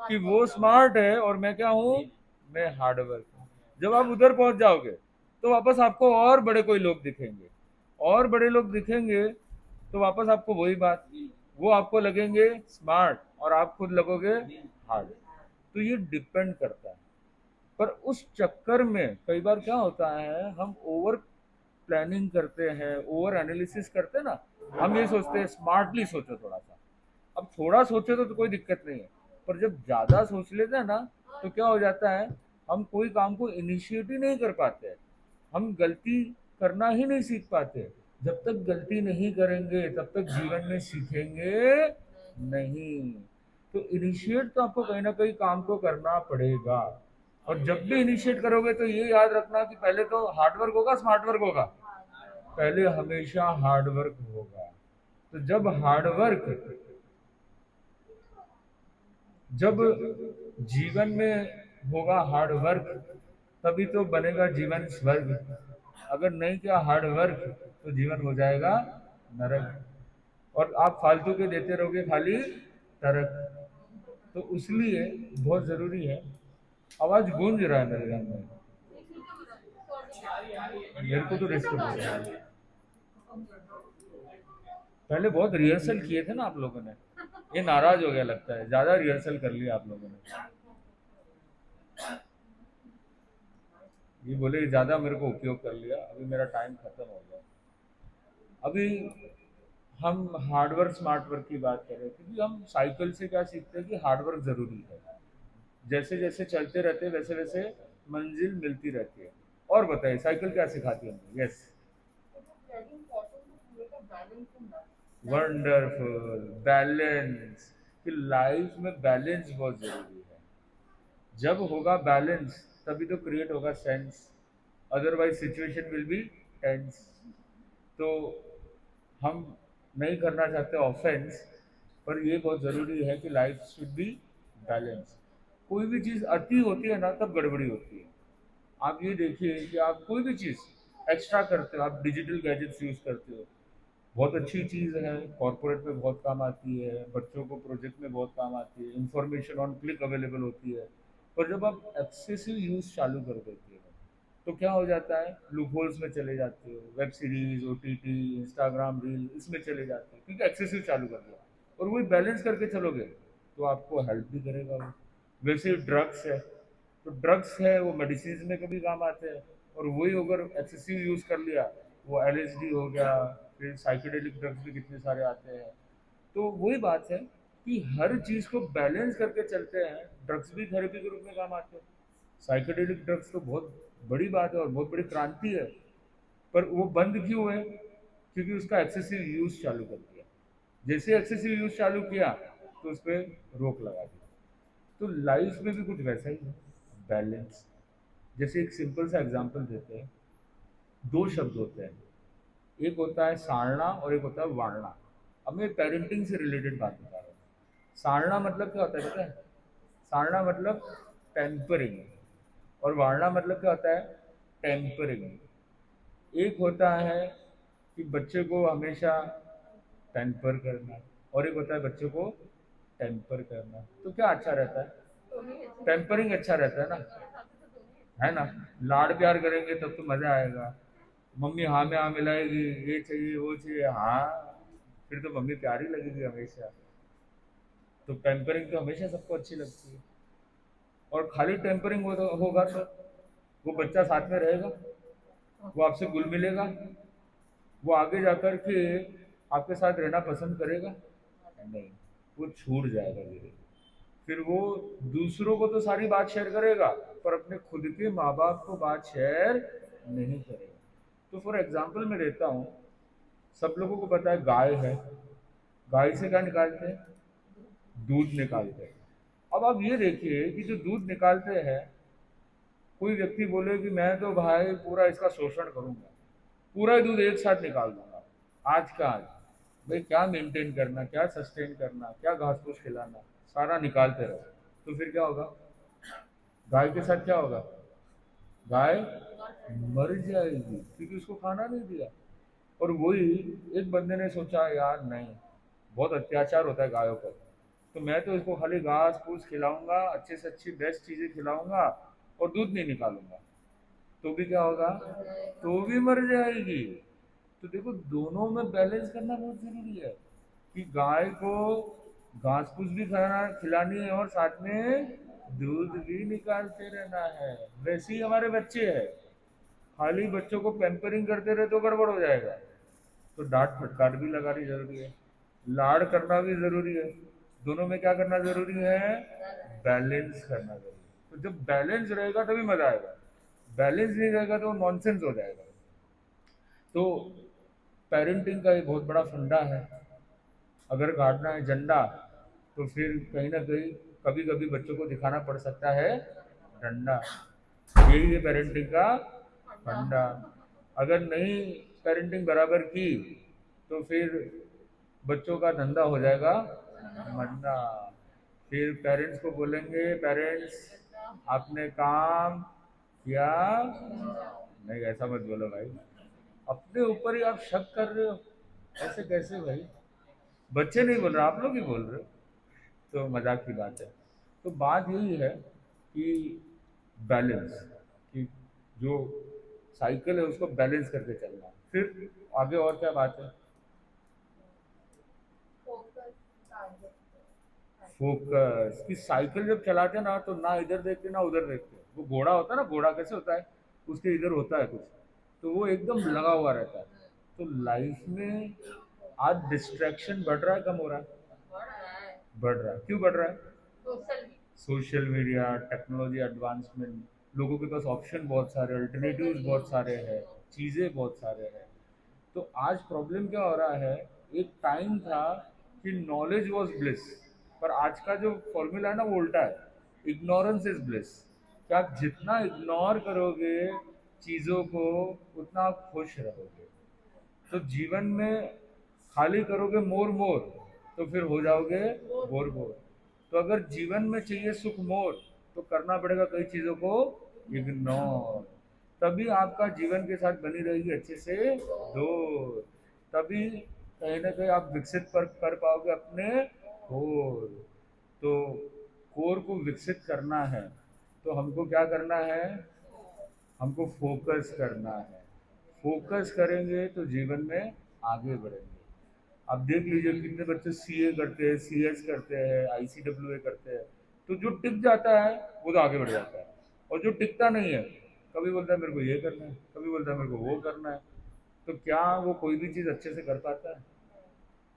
कि वो स्मार्ट है और मैं क्या हूँ, मैं हार्ड वर्क हूँ। जब आप उधर पहुंच जाओगे तो वापस आपको और बड़े कोई लोग दिखेंगे, और बड़े लोग दिखेंगे तो वापस आपको वही बात, वो आपको लगेंगे स्मार्ट और आप खुद लगोगे हार्ड। तो ये डिपेंड करता है। पर उस चक्कर में कई बार क्या होता है, हम ओवर प्लानिंग करते हैं, ओवर एनालिसिस करते हैं ना। हम ये सोचते हैं स्मार्टली सोचो थोड़ा सा। अब थोड़ा सोचे तो कोई दिक्कत नहीं है, पर जब ज्यादा सोच लेते हैं ना तो क्या हो जाता है, हम कोई काम को इनिशिएट ही नहीं कर पाते, हम गलती करना ही नहीं सीख पाते। जब तक गलती नहीं करेंगे तब तक जीवन में सीखेंगे नहीं। तो इनिशिएट तो आपको कहीं ना कहीं काम को करना पड़ेगा। और जब भी इनिशिएट करोगे तो ये याद रखना कि पहले तो हार्ड वर्क होगा स्मार्ट वर्क होगा, पहले हमेशा हार्ड वर्क होगा। तो जब जीवन में होगा हार्ड वर्क, तभी तो बनेगा जीवन स्वर्ग। अगर नहीं किया हार्ड वर्क तो जीवन हो जाएगा नरक, और आप फालतू के देते रहोगे खाली तरक। तो इसलिए बहुत जरूरी है। आवाज गूंज रहा है मेरे घर में, मेरे को तो डिस्टर्ब हो रहा है। पहले बहुत रिहर्सल किए थे ना आप लोगों ने, ये नाराज हो गया लगता है, ज्यादा रिहर्सल कर लिया आप लोगों ने। ये बोले ज्यादा मेरे को उपयोग कर लिया, अभी मेरा टाइम खत्म हो गया। अभी हम हार्ड वर्क स्मार्ट वर्क की बात कर रहे थे कि हम साइकिल से क्या सीखते हैं कि हार्ड वर्क जरूरी है। जैसे जैसे चलते रहते हैं वैसे वैसे मंजिल मिलती रहती है। और बताइए साइकिल क्या सिखाती है हमें? यस, वंडरफुल बैलेंस, कि लाइफ में बैलेंस बहुत जरूरी है। जब होगा बैलेंस तभी तो क्रिएट होगा sense, otherwise situation will be tense. तो हम नहीं करना चाहते ऑफेंस, पर ये बहुत ज़रूरी है कि लाइफ शुड बी बैलेंस। कोई भी चीज़ अति होती है ना तब गड़बड़ी होती है। आप ये देखिए कि आप कोई भी चीज़ एक्स्ट्रा करते हो, आप डिजिटल गैजेट्स यूज़ करते हो, बहुत अच्छी चीज़ है, कॉर्पोरेट में बहुत काम आती है, बच्चों को प्रोजेक्ट में बहुत काम आती है, इंफॉर्मेशन ऑन क्लिक अवेलेबल होती है। पर जब आप एक्सेसिव यूज़ चालू कर देते हो तो क्या हो जाता है, लूप होल्स में चले जाते हो, web series, OTT, Instagram reel, इसमें चले जाते हो क्योंकि एक्सेसिव चालू कर दिया। और वही बैलेंस करके चलोगे तो आपको हेल्प भी करेगा वो। वैसे ड्रग्स है, तो ड्रग्स है वो मेडिसिन में कभी काम आते हैं, और वही अगर एक्सेसिव यूज कर लिया, वो एलएसडी हो गया, फिर साइकेडेलिक ड्रग्स भी कितने सारे आते हैं। तो वही बात है कि हर चीज को बैलेंस करके चलते हैं। ड्रग्स भी थेरेपी के रूप में काम आते हैं, साइकेडेलिक ड्रग्स तो बहुत बड़ी बात है और बहुत बड़ी क्रांति है। पर वो बंद क्यों है? क्योंकि उसका एक्सेसिव यूज चालू कर दिया। जैसे एक्सेसिव यूज चालू किया तो उस पर रोक लगा दी। तो लाइफ में भी कुछ वैसा ही है, बैलेंस। जैसे एक सिंपल सा एग्जांपल देते हैं, दो शब्द होते हैं, एक होता है सारना और एक होता है वारना। अब मैं पेरेंटिंग से रिलेटेड बात बता रहा हूँ। सारना मतलब क्या होता है पता है? सारना मतलब टेम्परिंग, और वारना मतलब क्या होता है? टेम्परिंग। एक होता है कि बच्चे को हमेशा टेम्पर करना, और एक होता है बच्चे को टेम्पर करना। तो क्या अच्छा रहता है? टेम्परिंग अच्छा रहता है ना, है ना। लाड़ प्यार करेंगे तब तो मजा आएगा। मम्मी हाँ में हाँ मिलाएगी, ये चाहिए वो चाहिए, हाँ, फिर तो मम्मी प्यारी लगेगी हमेशा। तो टेम्परिंग तो हमेशा सबको अच्छी लगती है। और खाली टेम्परिंग होगा तो वो बच्चा साथ में रहेगा, वो आपसे घुल मिलेगा, वो आगे जाकर के आपके साथ रहना पसंद करेगा? नहीं, वो छूट जाएगा धीरे धीरे। फिर वो दूसरों को तो सारी बात शेयर करेगा, पर अपने खुद के माँ बाप को बात शेयर नहीं करेगा। तो फॉर एग्जाम्पल मैं देता हूँ, सब लोगों को पता है गाय है, गाय से क्या निकालते हैं? दूध निकालते हैं। अब आप ये देखिए कि जो दूध निकालते हैं, कोई व्यक्ति बोले कि मैं तो भाई पूरा इसका शोषण करूंगा, पूरा ही दूध एक साथ निकाल दूंगा, आज का आज। भाई क्या मेंटेन करना, क्या सस्टेन करना, क्या घास फूस खिलाना, सारा निकालते रहो। तो फिर क्या होगा? गाय के साथ क्या होगा? गाय मर जाएगी क्योंकि उसको खाना नहीं दिया। और वही एक बंदे ने सोचा यार नहीं, बहुत अत्याचार होता है गायों पर, तो मैं तो इसको खाली घास फूस खिलाऊंगा, अच्छे से अच्छी बेस्ट चीज़ें खिलाऊंगा और दूध नहीं निकालूंगा, तो भी क्या होगा, तो भी मर जाएगी। तो देखो दोनों में बैलेंस करना बहुत जरूरी है कि गाय को घास फूस भी खाना खिलानी है और साथ में दूध भी निकालते रहना है। वैसे ही हमारे बच्चे हैं, खाली बच्चों को पैम्परिंग करते रहे तो गड़बड़ हो जाएगा। तो डांट फटकार भी लगानी जरूरी है, लाड़ करना भी जरूरी है। दोनों में क्या करना जरूरी है, बैलेंस करना जरूरी है। तो जब बैलेंस रहेगा तभी मजा आएगा, बैलेंस नहीं रहेगा तो नॉनसेंस हो जाएगा। तो पेरेंटिंग का एक बहुत बड़ा फंडा है। अगर गाड़ना है झंडा तो फिर कहीं ना कहीं कभी कभी बच्चों को दिखाना पड़ सकता है डंडा। यही है पेरेंटिंग का फंडा। अगर नहीं पेरेंटिंग बराबर की तो फिर बच्चों का धंधा हो जाएगा मंदा। फिर पेरेंट्स को बोलेंगे, पेरेंट्स आपने काम किया नहीं, ऐसा मत बोलो भाई, अपने ऊपर ही आप शक कर रहे हो, ऐसे कैसे भाई। बच्चे नहीं बोल रहे, आप लोग ही बोल रहे हो। तो मजाक की बात है। तो बात यही है कि बैलेंस, कि जो साइकिल है उसको बैलेंस करके चलना। फिर आगे और क्या बात है, फोकस। कि साइकिल जब चलाते हैं ना तो ना इधर देखते ना उधर देखते। वो घोड़ा होता है ना, घोड़ा कैसे होता है, उसके इधर होता है कुछ, तो वो एकदम लगा हुआ रहता है। तो लाइफ में आज डिस्ट्रैक्शन बढ़ रहा है कम हो रहा है, बढ़ रहा है। क्यों बढ़ रहा है, सोशल मीडिया, टेक्नोलॉजी एडवांसमेंट, लोगों के पास ऑप्शन बहुत सारे, अल्टरनेटिव्स बहुत सारे हैं, चीज़ें बहुत सारे हैं। तो आज प्रॉब्लम क्या हो रहा है, एक टाइम था कि नॉलेज वॉज ब्लिस, पर आज का जो फॉर्मूला है ना वो उल्टा है, इग्नोरेंस इज ब्लिस। कि आप जितना इग्नोर करोगे चीज़ों को उतना आप खुश रहोगे। तो जीवन में खाली करोगे मोर मोर तो फिर हो जाओगे बोर बोर। तो अगर जीवन में चाहिए सुख मोर तो करना पड़ेगा कई चीज़ों को इग्नोर। तभी आपका जीवन के साथ बनी रहेगी अच्छे से दोस्त। तभी कहीं ना कहीं आप विकसित कर पाओगे अपने कोर। तो कोर को विकसित करना है तो हमको क्या करना है, हमको फोकस करना है। फोकस करेंगे तो जीवन में आगे बढ़ेंगे। आप देख लीजिए कितने बच्चे सीए करते हैं, सीएस करते हैं, आईसीडब्ल्यूए करते हैं, तो जो टिक जाता है वो तो आगे बढ़ जाता है, और जो टिकता नहीं है कभी बोलता है मेरे को ये करना है, कभी बोलता है मेरे को वो करना है, तो क्या वो कोई भी चीज़ अच्छे से कर पाता है।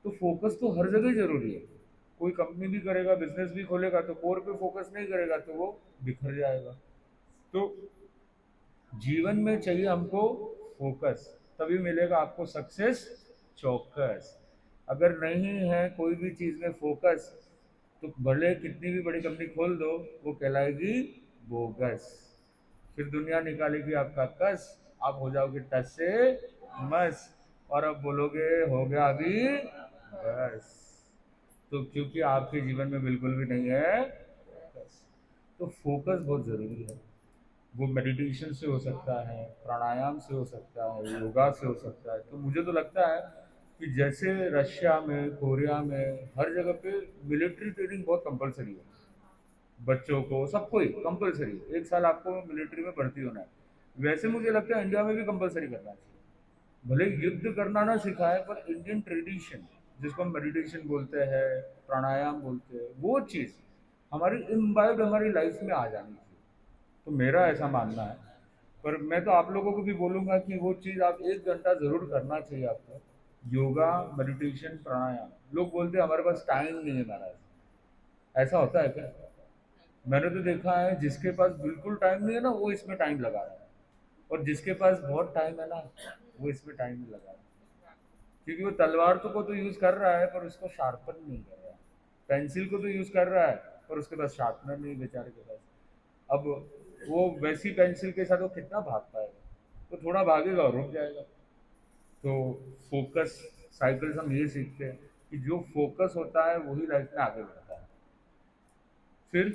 तो फोकस तो हर जगह जरूरी है। कोई कंपनी भी करेगा, बिजनेस भी खोलेगा, तो कोर पे फोकस नहीं करेगा तो वो बिखर जाएगा। तो जीवन में चाहिए हमको फोकस, तभी मिलेगा आपको सक्सेस चौकस। अगर नहीं है कोई भी चीज़ में फोकस तो भले कितनी भी बड़ी कंपनी खोल दो वो कहलाएगी बोगस। फिर दुनिया निकालेगी आपका कस, आप हो जाओगे टस से मस, और अब बोलोगे हो गया अभी बस। तो क्योंकि आपके जीवन में बिल्कुल भी नहीं है फोकस। तो फोकस बहुत ज़रूरी है। वो मेडिटेशन से हो सकता है, प्राणायाम से हो सकता है, योगा से हो सकता है। तो मुझे तो लगता है कि जैसे रशिया में, कोरिया में, हर जगह पे मिलिट्री ट्रेनिंग बहुत कंपलसरी है। बच्चों को, सबको ही कंपलसरी, एक साल आपको मिलिट्री में भर्ती होना है। वैसे मुझे लगता है इंडिया में भी कंपलसरी करना चाहिए। भले युद्ध करना ना सिखाए पर इंडियन ट्रेडिशन जिसको हम मेडिटेशन बोलते हैं, प्राणायाम बोलते हैं, वो चीज़ हमारी इम्बाइब्ड हमारी लाइफ में आ जानी चाहिए। तो मेरा ऐसा मानना है। पर मैं तो आप लोगों को भी बोलूँगा कि वो चीज़ आप 1 घंटा ज़रूर करना चाहिए आपको, योगा, मेडिटेशन, प्राणायाम। लोग बोलते हैं हमारे पास टाइम नहीं है महाराज, ऐसा होता है क्या? मैंने तो देखा है जिसके पास बिल्कुल टाइम नहीं है ना वो इसमें टाइम लगा रहा है, और जिसके पास बहुत टाइम है ना वो इसमें टाइम नहीं लगा रहा है। क्योंकि वो तलवार तो को तो यूज़ कर रहा है पर उसको शार्पन नहीं कर रहा है, पेंसिल को तो यूज़ कर रहा है पर उसके पास शार्पनर नहीं बेचारे के पास। अब वो वैसी पेंसिल के साथ वो कितना भाग पाएगा, तो थोड़ा भागेगा और रुक जाएगा। तो फोकस साइकिल्स हम ये सीखते हैं कि जो फोकस होता है वही लाइफ में आगे बढ़ता है। फिर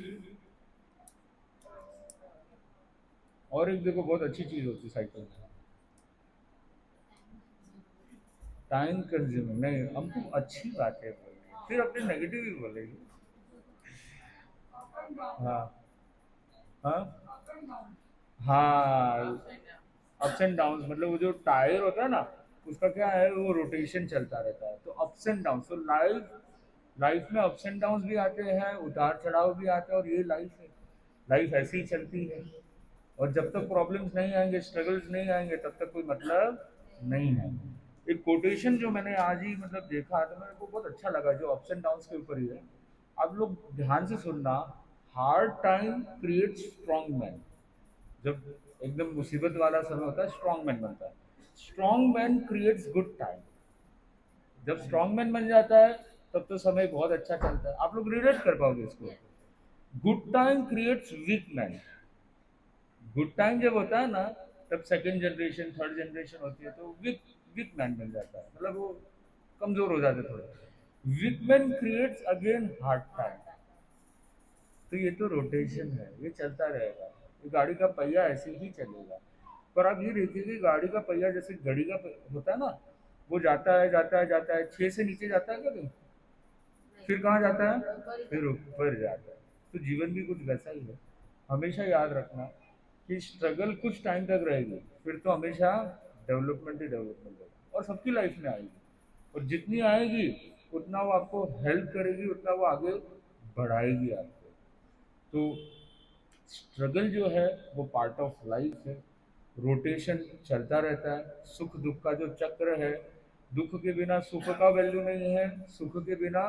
और एक देखो बहुत अच्छी चीज़ होती है साइकिल में, टाइम कंज्यूमिंग नहीं, हमको अच्छी बातें बोलेंगे फिर अपने नेगेटिव भी बोलेंगे। हाँ हाँ हाँ, अप्स एंड डाउन मतलब वो जो टायर होता है ना, उसका क्या है, वो रोटेशन चलता रहता है, तो अप्स एंड डाउन। तो लाइफ लाइफ में अप्स एंड डाउन भी आते हैं, उतार चढ़ाव भी आते हैं, और ये लाइफ है। लाइफ ऐसी ही चलती है। और जब तक प्रॉब्लम्स नहीं आएंगे, स्ट्रगल्स नहीं आएंगे, तब तक कोई मतलब नहीं है। एक कोटेशन जो मैंने आज ही मतलब देखा तो मेरे को बहुत अच्छा लगा, जो अप्स एंड डाउन्स के ऊपर ही है। आप लोग ध्यान से सुनना। Hard time creates strong man. जब एकदम मुसीबत वाला समय होता है, स्ट्रॉन्ग मैन बनता है। Strong man creates good time. जब स्ट्रॉन्ग मैन बन जाता है, तब तो समय बहुत अच्छा चलता है। आप लोग रिलेट कर पाओगे इसको। Good time creates weak man. Good time जब होता है ना, तब सेकंड जनरेशन थर्ड जनरेशन होती है, तो वीक वीक मैन बन जाता है, मतलब वो कमजोर हो जाते थोड़े। Weak man creates again hard time. तो ये तो रोटेशन है, ये चलता रहेगा। ये गाड़ी का पहिया ऐसे ही चलेगा। पर आप ये देखिए कि गाड़ी का पहिया जैसे घड़ी का होता है ना, वो जाता है जाता है जाता है, 6 से नीचे जाता है क्या कहीं? फिर कहाँ जाता है? फिर ऊपर जाता है। तो जीवन भी कुछ वैसा ही है। हमेशा याद रखना कि स्ट्रगल कुछ टाइम तक रहेगी, फिर तो हमेशा डेवलपमेंट ही डेवलपमेंट होगा, और सबकी लाइफ में आएगी। और जितनी आएगी, उतना वो आपको हेल्प करेगी, उतना वो आगे बढ़ाएगी आपको। तो स्ट्रगल जो है वो पार्ट ऑफ लाइफ है। रोटेशन चलता रहता है, सुख दुख का जो चक्र है। दुख के बिना सुख का वैल्यू नहीं है, सुख के बिना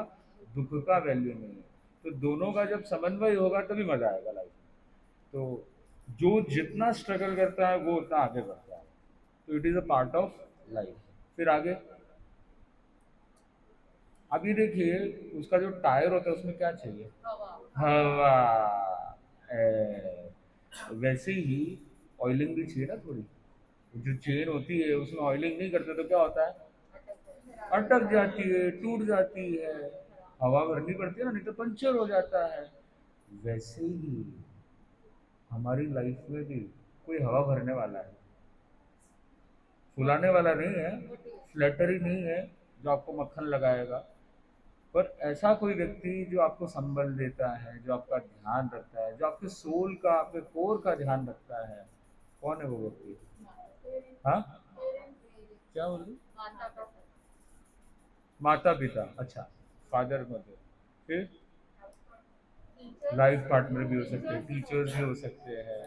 दुख का वैल्यू नहीं है। तो दोनों का जब समन्वय होगा तभी मजा आएगा लाइफ में। तो जो जितना स्ट्रगल करता है वो उतना आगे बढ़ता है। तो it is a part of life. फिर आगे अब ये देखिए, उसका जो टायर होता है उसमें क्या चाहिए? हवा। ए, वैसे ही ऑयलिंग भी चाहिए ना थोड़ी। जो चेन होती है उसमें ऑयलिंग नहीं करते तो क्या होता है? अटक जाती है, टूट जाती है। हवा भरनी पड़ती है ना, नहीं तो पंचर हो जाता है। वैसे ही हमारी लाइफ में भी कोई हवा भरने वाला है, फुलाने वाला नहीं है, फ्लैटरी नहीं है जो आपको मक्खन लगाएगा। पर ऐसा कोई व्यक्ति जो आपको संबल देता है, जो आपका ध्यान रखता है, जो आपके सोल का, आपके कोर का ध्यान रखता है, कौन है वो व्यक्ति? हाँ, क्या बोल रही? माता पिता, अच्छा, फादर मदर। फिर लाइफ पार्टनर भी हो सकते हैं, टीचर्स भी हो सकते हैं।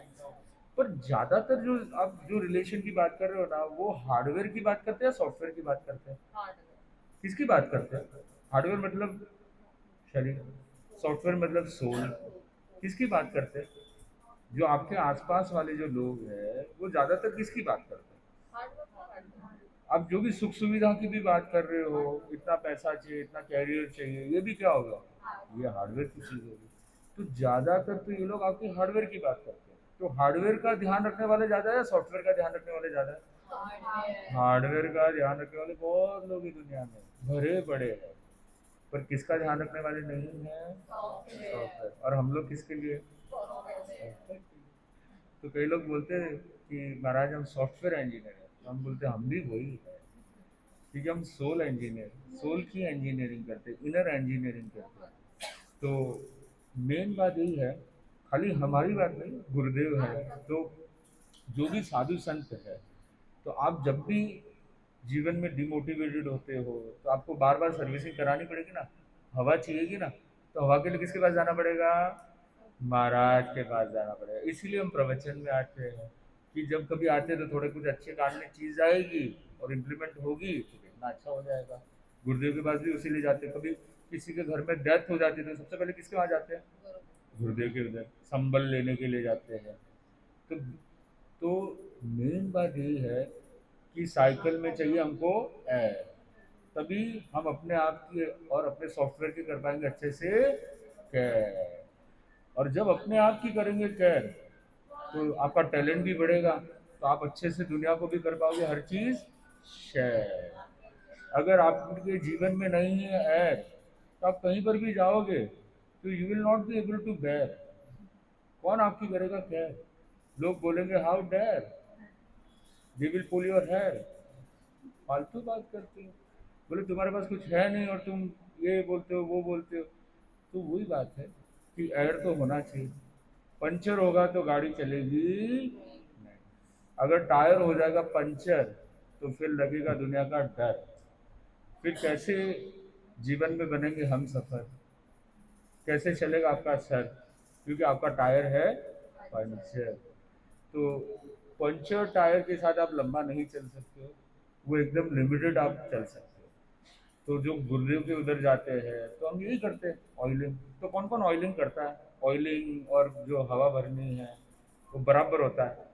पर ज्यादातर जो आप जो रिलेशन की बात कर रहे हो ना, वो हार्डवेयर की बात करते हैं या सॉफ्टवेयर की बात करते हैं? किसकी बात करते हैं? हार्डवेयर मतलब शरीर, सॉफ्टवेयर मतलब सोल। किसकी बात करते हैं? जो आपके आसपास वाले जो लोग हैं, वो ज्यादातर किसकी बात करते हैं? आप जो भी सुख सुविधा की भी बात कर रहे हो, इतना पैसा चाहिए, इतना कैरियर चाहिए, ये भी क्या होगा? ये हार्डवेयर की चीज होगी। तो ज्यादातर तो ये लोग आपके हार्डवेयर की बात करते हैं। तो हार्डवेयर का ध्यान रखने वाले ज्यादा है या सॉफ्टवेयर का ध्यान रखने वाले ज्यादा है? हार्डवेयर का ध्यान रखने वाले बहुत लोग इस दुनिया में भरे पड़े हैं। पर किसका ध्यान रखने वाले नहीं है? सॉफ्टवेयर। और हम लोग किसके लिए? सॉफ्टवेयर। तो कई लोग बोलते हैं कि महाराज हम सॉफ्टवेयर इंजीनियर हैं, तो हम बोलते हैं हम भी वही है। क्योंकि हम सोल इंजीनियर, सोल की इंजीनियरिंग करते हैं, इनर इंजीनियरिंग करते हैं। तो मेन बात यही है, खाली हमारी बात नहीं, गुरुदेव है तो जो भी साधु संत है, तो आप जब भी जीवन में डिमोटिवेटेड होते हो, तो आपको बार बार सर्विसिंग करानी पड़ेगी ना। हवा चाहिएगी ना, तो हवा के लिए किसके पास जाना पड़ेगा? महाराज के पास जाना पड़ेगा। इसीलिए हम प्रवचन में आते हैं कि जब कभी आते हैं तो थोड़े कुछ अच्छे काम में चीज़ आएगी और इम्प्लीमेंट होगी तो कितना अच्छा हो जाएगा। गुरुदेव के पास भी उसीलिए जाते हैं। कभी किसी के घर में डेथ हो जाती है तो सबसे पहले किसके वहाँ जाते हैं? गुरुदेव के उधर संबल लेने के लिए जाते हैं। तो तो मेन बात यही है कि साइकिल में चाहिए हमको एयर। तभी हम अपने आप की और अपने सॉफ्टवेयर की कर पाएंगे अच्छे से केयर। और जब अपने आप की करेंगे केयर, तो आपका टैलेंट भी बढ़ेगा, तो आप अच्छे से दुनिया को भी कर पाओगे हर चीज़ शेयर। अगर आपके जीवन में नहीं है एयर, तो आप कहीं पर भी जाओगे तो you will not be able to bear. कौन आपकी करेगा केयर? लोग बोलेंगे how dare, they will pull your hair. फालतू बात करते हो। बोले तुम्हारे पास कुछ है नहीं और तुम ये बोलते हो वो बोलते हो। तो वही बात है कि एयर तो होना चाहिए। पंचर होगा तो गाड़ी चलेगी नहीं। अगर टायर हो जाएगा पंचर तो फिर लगेगा दुनिया का डर। फिर कैसे जीवन में बनेंगे हम सफर, कैसे चलेगा आपका सर, क्योंकि आपका टायर है पंचर। तो पंचर टायर के साथ आप लंबा नहीं चल सकते हो, वो एकदम लिमिटेड आप चल सकते हो। तो जो गुर्रियों के उधर जाते हैं तो हम यही करते हैं, ऑयलिंग। तो कौन कौन ऑयलिंग करता है? ऑयलिंग और जो हवा भरनी है वो बराबर होता है।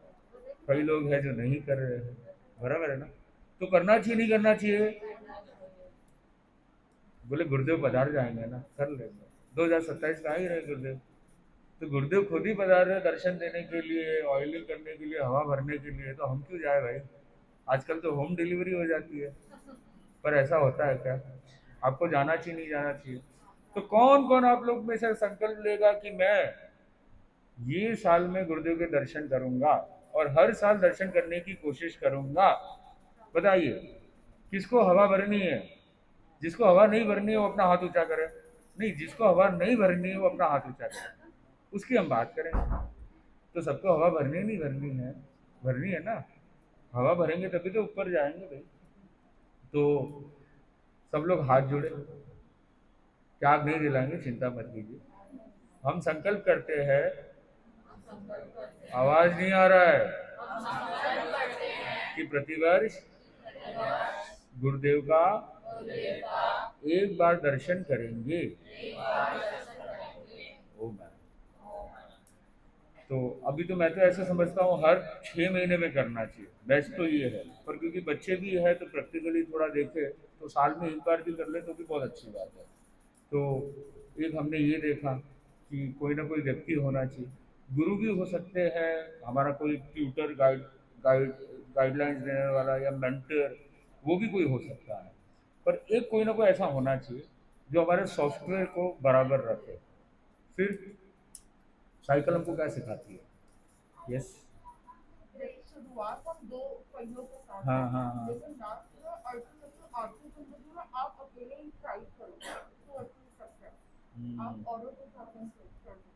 कई लोग हैं जो नहीं कर रहे हैं, बराबर है ना? तो करना चाहिए नहीं करना चाहिए? बोले गुरुदेव पधार जाएंगे ना, कर लेंगे। 2027 का ही रहे गुरुदेव। तो गुरुदेव खुद ही पधार रहे दर्शन देने के लिए, ऑयलिंग करने के लिए, हवा भरने के लिए, तो हम क्यों जाए भाई? आजकल तो होम डिलीवरी हो जाती है। पर ऐसा होता है क्या? आपको जाना चाहिए नहीं जाना चाहिए? तो कौन कौन आप लोग में से संकल्प लेगा कि मैं ये साल में गुरुदेव के दर्शन करूंगा और हर साल दर्शन करने की कोशिश करूंगा? बताइए, किसको हवा भरनी है? जिसको हवा नहीं भरनी है वो अपना हाथ ऊंचा करे। नहीं, जिसको हवा नहीं भरनी है वो अपना हाथ ऊंचा करे, उसकी हम बात करेंगे। तो सबको हवा भरनी नहीं भरनी है? भरनी है ना। हवा भरेंगे तभी तो ऊपर जाएंगे भाई। तो सब लोग हाथ जोड़े, क्या आग नहीं दिलाएंगे, चिंता मत कीजिए। हम संकल्प करते हैं। आवाज नहीं आ रहा है? कि प्रतिवर्ष गुरुदेव का एक बार दर्शन करेंगे। ओ मैम, तो अभी तो मैं तो ऐसा समझता हूँ हर 6 महीने में करना चाहिए, बेस्ट तो ये है। पर क्योंकि बच्चे भी है तो प्रैक्टिकली थोड़ा देखे तो साल में एक बार भी कर ले तो भी बहुत अच्छी बात है। तो एक हमने ये देखा कि कोई ना कोई व्यक्ति होना चाहिए। गुरु भी हो सकते हैं, हमारा कोई ट्यूटर, गाइड गाइडलाइंस देने वाला या मेंटर, वो भी कोई हो सकता है। पर एक कोई ना कोई ऐसा होना चाहिए जो हमारे सॉफ्टवेयर को बराबर रखे। फिर साइकिल हमको क्या सिखाती है? यस। शुरुआत हम दो पहियों के साथ हाँ करते हाँ हैं, हाँ। लेकिन लास्ट में अल्टीमेटली आखिरी जिंदगी में आप अकेले ही ड्राइव करोगे तो अचीव सकते हैं। आप हम्म। औरों के साथ नहीं कर सकते।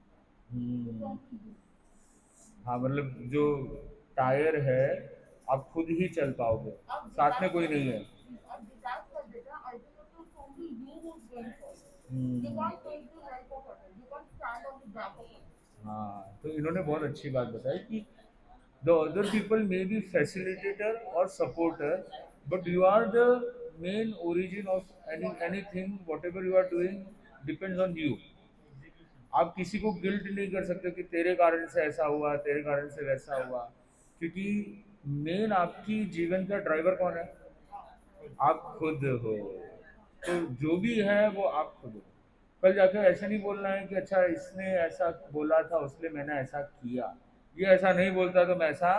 तो हम्म। हम हाँ, मतलब जो टायर है आप खुद ही चल पाओगे, आप साथ में डिटैच कोई कर नहीं है। आप डिटैच कर देते हैं, ultimately it's only you who is going forward. You hmm. Can't take the help of other, you can't stand on the back of other. हाँ, तो इन्होंने बहुत अच्छी बात बताई कि the other people may be facilitator और supporter, but you are the main origin of anything, whatever you are doing depends on you. आप किसी को गिल्ट नहीं कर सकते कि तेरे कारण से ऐसा हुआ, तेरे कारण से वैसा हुआ, क्योंकि मेन आपकी जीवन का ड्राइवर कौन है? आप खुद हो। तो जो भी है वो आप खुद हो। कल जाकर ऐसा नहीं बोलना है कि अच्छा इसने ऐसा बोला था इसलिए मैंने ऐसा किया, ये ऐसा नहीं बोलता तो मैं ऐसा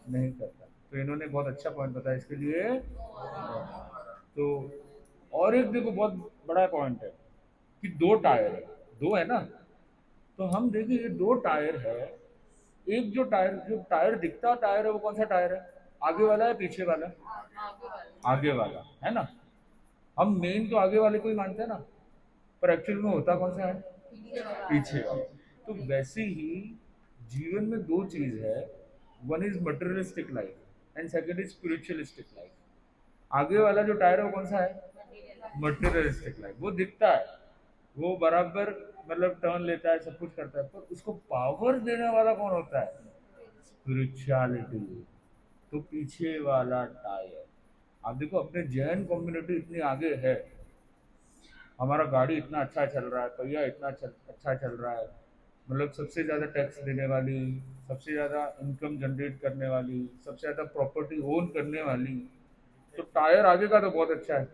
नहीं करता। तो इन्होंने बहुत अच्छा पॉइंट बताया इसके लिए। तो और एक देखो बहुत बड़ा पॉइंट है कि दो टायर है, दो है ना। तो हम देखिए ये दो टायर है। एक जो टायर दिखता टायर है वो कौन सा टायर है? आगे वाला है पीछे वाला? आगे वाला है ना। हम मेन तो आगे वाले को ही मानते हैं ना, पर एक्चुअल में होता कौन सा है? पीछे वाला। तो वैसे ही जीवन में दो चीज है, one is materialistic life and second is spiritualistic life. आगे वाला जो टायर है वो कौन सा है? Materialistic life. वो दिखता है, वो बराबर मतलब टर्न लेता है, सब कुछ करता है, पर उसको पावर देने वाला कौन होता है? स्पिरिचुअलिटी। तो पीछे वाला टायर। आप देखो अपने जैन कम्युनिटी इतनी आगे है, हमारा गाड़ी इतना अच्छा चल रहा है, पहिया इतना अच्छा चल रहा है, मतलब सबसे ज़्यादा टैक्स देने वाली, सबसे ज़्यादा इनकम जनरेट करने वाली, सबसे ज़्यादा प्रॉपर्टी ओन करने वाली। तो टायर आगे का तो बहुत अच्छा है,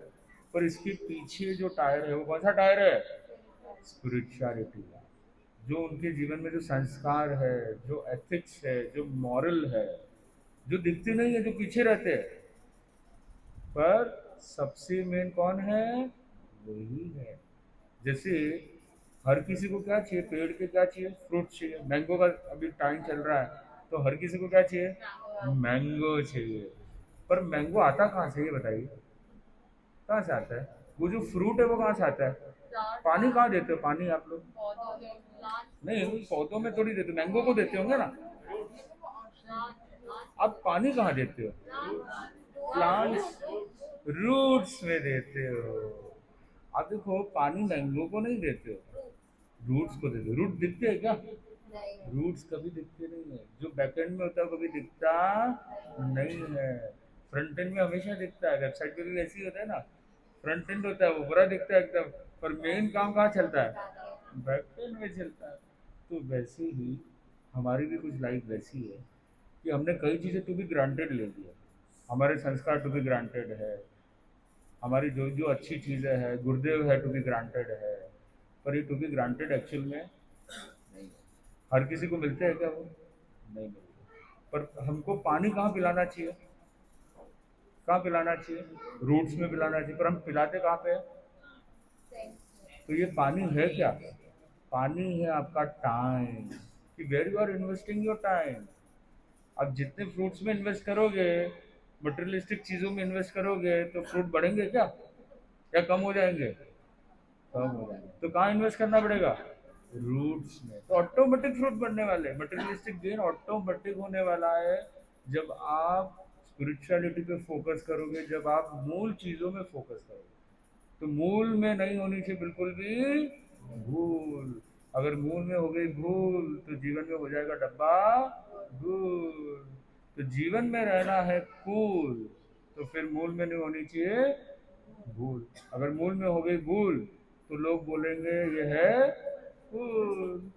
पर इसके पीछे जो टायर है वो कौन सा टायर है? स्पिरिचुअलिटी का। जो उनके जीवन में जो संस्कार है, जो एथिक्स है, जो मॉरल है, जो दिखते नहीं है, जो पीछे रहते हैं, पर सबसे मेन कौन है? वही है। जैसे हर किसी को क्या चाहिए? पेड़ के क्या चाहिए? फ्रूट चाहिए। मैंगो का अभी टाइम चल रहा है, तो हर किसी को क्या चाहिए? मैंगो चाहिए। पर मैंगो आता कहाँ से ये बताइए? कहाँ से आता है? वो जो फ्रूट है वो कहाँ से आता है? पानी कहाँ देते हो पानी आप लोग? नहीं, उन पौधों में थोड़ी देते, मैंगो को देते होंगे ना। आप पानी कहाँ देते हो? प्लांट्स, रूट्स में देते हो। आप देखो, पानी मैंगो को नहीं देते हो, रूट्स को देते हो। रूट दिखते हैं क्या? रूट्स कभी दिखते नहीं है। जो बैकएंड में होता है कभी दिखता नहीं है, फ्रंट एंड में हमेशा दिखता है। वेबसाइट पे भी वैसे ही होता है ना, फ्रंट एंड होता है वो बड़ा दिखता है एकदम, पर मेन काम कहाँ चलता है? बैक एंड में चलता है। तो वैसे ही हमारी भी कुछ लाइफ वैसी है कि हमने कई चीज़ें टू बी ग्रांटेड ले ली है। हमारे संस्कार टू बी ग्रांटेड है, हमारी जो जो अच्छी चीज़ें हैं, गुरुदेव है टू बी ग्रांटेड है, पर ये टू बी ग्रांटेड एक्चुअल में नहीं है। हर किसी को मिलते हैं क्या वो? नहीं मिलते। पर हमको पानी कहाँ पिलाना चाहिए? कहाँ पिलाना चाहिए? रूट्स में पिलाना चाहिए, पर हम पिलाते कहाँ पे हैं? तो ये पानी है क्या? पानी है आपका टाइम, कि where you are investing your time. आप जितने फ्रूट्स में इन्वेस्ट करोगे, मटेरियलिस्टिक चीज़ों में इन्वेस्ट करोगे, तो फ्रूट बढ़ेंगे क्या या कम हो जाएंगे? कम हो जाएंगे। तो कहाँ इन्वेस्ट करना पड़ेगा? रूट्स में। तो ऑटोमेटिक फ्रूट बनने वाले, मटेरियलिस्टिक गेन ऑटोमेटिक होने वाला है जब आप स्पिरिचुअलिटी पे फोकस करोगे, जब आप मूल चीज़ों में फोकस करोगे। तो मूल में नहीं होनी चाहिए बिल्कुल भी भूल। अगर मूल में हो गई भूल तो जीवन में हो जाएगा डब्बा गुल। तो जीवन में रहना है कूल, तो फिर मूल में नहीं होनी चाहिए भूल। अगर मूल में हो गई भूल तो लोग बोलेंगे ये है कूल।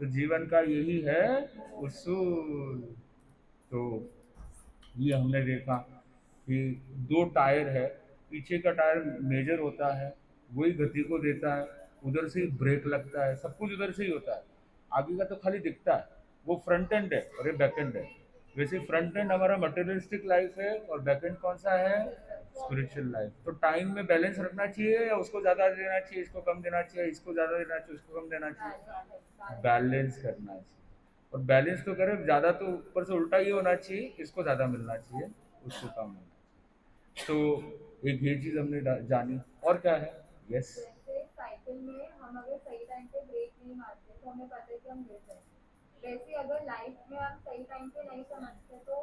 तो जीवन का यही है उसूल। तो ये हमने देखा कि दो टायर है, पीछे का टायर मेजर होता है, वही गति को देता है, उधर से ही ब्रेक लगता है, सब कुछ उधर से ही होता है। आगे का तो खाली दिखता है, वो फ्रंट एंड है और ये बैक एंड है। वैसे फ्रंट एंड हमारा मटेरियलिस्टिक लाइफ है और बैक एंड कौन सा है? Spiritual life. तो टाइम में बैलेंस रखना चाहिए या उसको ज़्यादा देना चाहिए, इसको कम देना चाहिए, इसको ज़्यादा देना चाहिए, उसको कम देना चाहिए? बैलेंस करना चाहिए। और बैलेंस तो करें, ज़्यादा तो ऊपर से उल्टा ये होना चाहिए, इसको ज़्यादा मिलना चाहिए, उसको कम होना चाहिए। तो एक ये चीज़ हमने जानी। और क्या है? यस। जैसे साइकिल में हम अगर सही टाइम पे ब्रेक नहीं मारते तो हमें पता है कि हम गिर जाएंगे। वैसे अगर लाइफ में हम सही टाइम पे नहीं समझते तो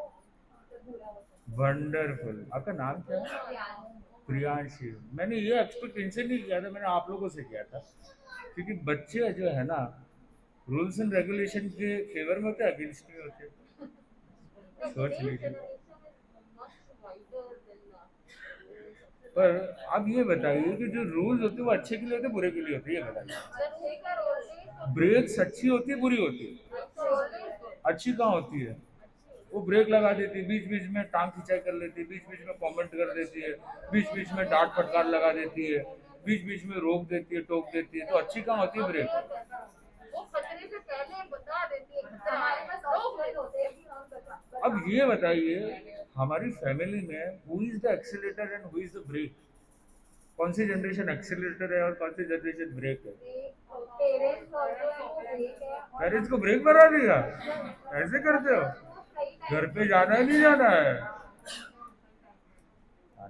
मतलब बुरा हो सकता वंडरफुल। आपका नाम क्या है? है। ज्ञान प्रियांशी। मैंने ये एक्सपेक्ट इनसे नहीं किया था, मैंने आप लोगों से किया था, क्योंकि बच्चे जो है ना, रूल्स एंड रेगुलेशन के फेवर में होते हैं, अगेंस्ट में होते हैं। सोच लीजिए। पर आप ये बताइए कि जो रूल्स होते हैं वो अच्छे के लिए होते हैं बुरे के लिए होते हैं, ये बताइए। ब्रेक्स अच्छी होती है बुरी होती है? अच्छी कहाँ होती है? वो ब्रेक लगा देती है, बीच बीच में टांग खिंचाई कर लेती है, बीच बीच में कमेंट कर देती है, बीच बीच में डांट फटकार लगा देती है, बीच बीच में रोक देती है, टोक देती है। तो अच्छी कहाँ होती है ब्रेक? वो खतरे से पहले बता देती है खतरा हमारे है, पास रोक ऑप्शन देती होते है। हैं कि हम बता अब ये बताइए, हमारी फैमिली में who is the accelerator and who is the brake? कौन सी जनरेशन एक्सीलरेटर है और कौन सी जनरेशन ब्रेक है? पेरेंट्स बोलते हैं वो ब्रेक है और पेरेंट्स को ब्रेक बना दिया? ऐसे करते हो? वो सही घर टाइम पे जाना है नहीं जाना है?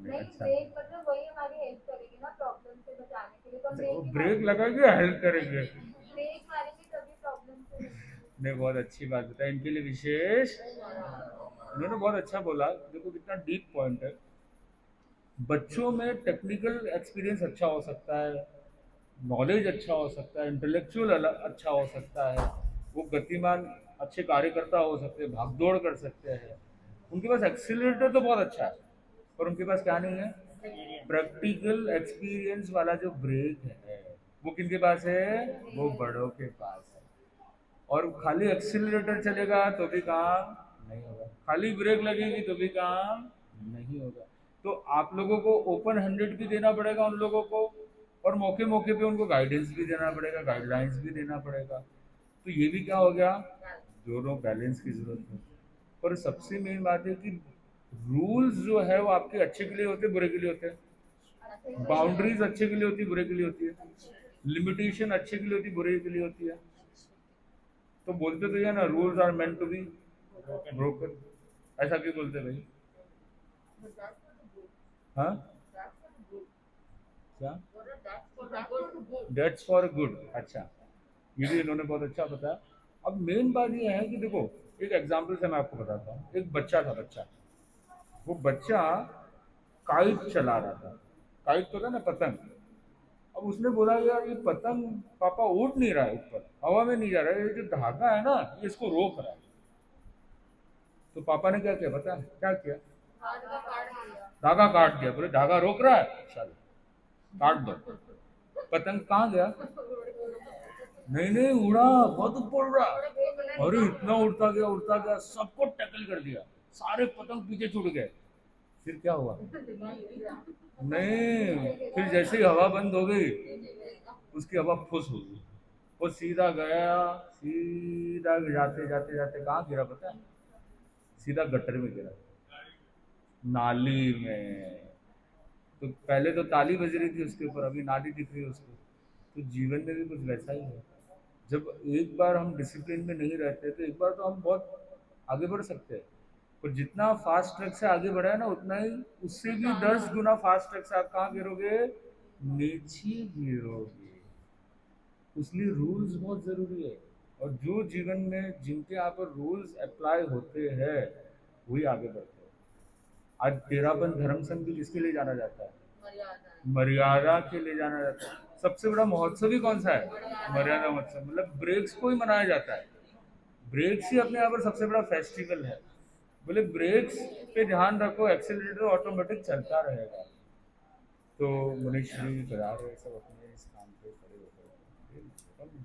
नहीं अच्छा। ब्रेक मतलब वही हमारी हेल्प करेगी ना प्रॉब्लम से बचाने के लिए तो हम वो ब्रेक ही ब्रेक मारेंगे। लगाएंगे हेल्प करेंगे? ब्रेक मारेंगे तभी प्रॉब्लम से ने बहुत अच्छी बात बताई, इनके लिए विशेष। उन्होंने बहुत अच्छा बोला, देखो कितना डीप पॉइंट है। बच्चों में टेक्निकल एक्सपीरियंस अच्छा हो सकता है, नॉलेज अच्छा हो सकता है, इंटेलेक्चुअल अच्छा हो सकता है, वो गतिमान अच्छे कार्यकर्ता हो सकते हैं, भागदौड़ कर सकते हैं, उनके पास एक्सीलरेटर तो बहुत अच्छा है, पर उनके पास क्या नहीं है? प्रैक्टिकल एक्सपीरियंस वाला जो ब्रेक है वो किनके पास है? वो बड़ों के पास है। और खाली एक्सीलरेटर चलेगा तो भी काम नहीं होगा, खाली ब्रेक लगेगी तो भी काम नहीं होगा। तो आप लोगों को ओपन हैंडेड भी देना पड़ेगा उन लोगों को, और मौके मौके पे उनको गाइडेंस भी देना पड़ेगा, गाइडलाइंस भी देना पड़ेगा। तो ये भी क्या हो गया? दोनों बैलेंस की जरूरत है। पर सबसे मेन बात है कि रूल्स जो है वो आपके अच्छे के लिए होते हैं बुरे के लिए होते हैं? बाउंड्रीज अच्छे के लिए होती है बुरे के लिए होती है? लिमिटेशन अच्छे के लिए होती है बुरे के लिए होती है? तो बोलते तो ये ना, rules are meant to be broken. ऐसा क्यों बोलते भाई? But that's for the good. हाँ? That's for the good. क्या? That's for the good. That's for good. अच्छा, ये भी इन्होंने बहुत अच्छा बताया। अब मेन बात ये है कि देखो, एक एग्जाम्पल से मैं आपको बताता हूँ। एक बच्चा था, वो बच्चा काइट चला रहा था। काइट तो था ना, पतंग। अब उसने बोला यार ये पतंग पापा उड़ नहीं रहा है, ऊपर हवा में नहीं जा रहा है, ये जो धागा है ना ये इसको रोक रहा है। तो पापा ने क्या किया पता है क्या किया? हाथ का काट दिया। धागा काट दिया। बोले धागा रोक रहा है, चल काट दो। पतंग कहाँ गया? नहीं नहीं, उड़ा, बहुत ऊपर उड़ा। अरे इतना उड़ता गया, सबको टैकल कर दिया, सारे पतंग पीछे छूट गए। फिर क्या हुआ? नहीं, फिर जैसे ही हवा बंद हो गई, उसकी हवा फुस हो गई। वो सीधा गया, सीधा जाते जाते जाते कहाँ गिरा पता है? सीधा गटर में गिरा, नाली में। तो पहले तो ताली बज रही थी उसके ऊपर, अभी नाली दिख रही है उसको। तो जीवन में भी कुछ वैसा ही है। जब एक बार हम डिसिप्लिन में नहीं रहते तो एक बार तो हम बहुत आगे बढ़ सकते हैं, पर जितना फास्ट ट्रैक से आगे बढ़ा है ना, उतना ही उससे भी 10 गुना फास्ट ट्रैक से आप कहाँ गिरोगे? नीचे गिरोगे। इसलिए रूल्स बहुत ज़रूरी है। और जो जीवन में जिनके यहाँ पर रूल्स अप्लाई होते हैं वही आगे बढ़ते हैं। आज तेरापन धर्म संघ भी किसके लिए जाना जाता है? मर्यादा के लिए जाना जाता है। सबसे बड़ा महोत्सव ही कौन सा है? मर्यादा महोत्सव। मतलब ब्रेक्स को ही मनाया जाता है। ब्रेक्स ही अपने यहाँ पर सबसे बड़ा फेस्टिवल है। बोले ब्रेक्स पे ध्यान रखो, एक्सेलरेटर ऑटोमेटिक चलता रहेगा। तो मनीष जी बता रहे सब अपने इस काम पे खड़े हो गए।